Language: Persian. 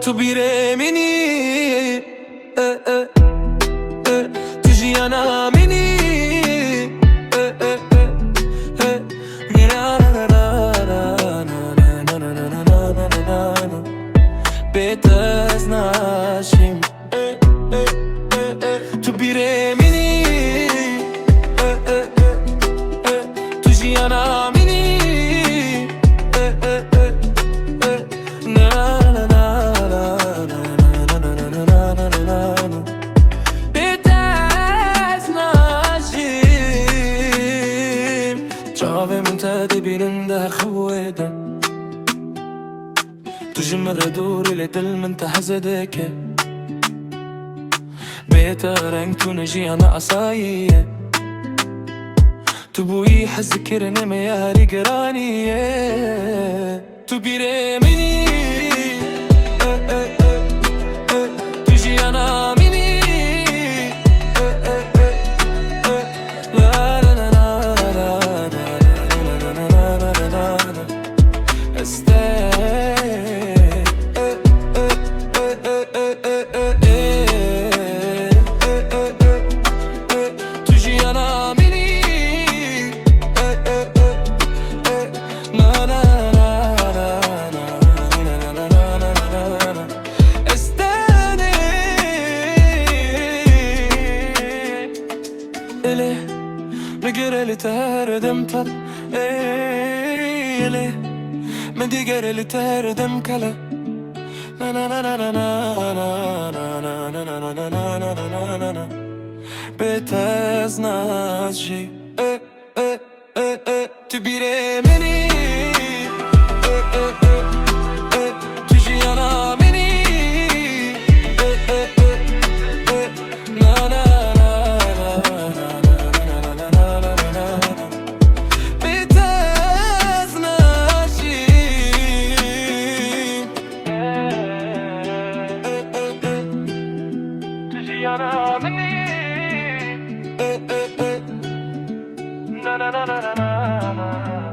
تو بیره منی تو جیانا منی بهت از نشیم تو بیره منی تو جیانا منی جاوه من تادي بيننده خويدا تجمر دوري لدل من تحزدك بيتا رنگ تو نجي انا عصاية تبوي حذكرني مياري قرانية تبيري مني تجي انا مني مقر اللي تهردم تر إلي مدقر اللي تهردم كلا نا نا نا نا نا نا نا نا نا نا بتاز ناجي تبيري مني تجي أنا مني أنا مني na na na na na na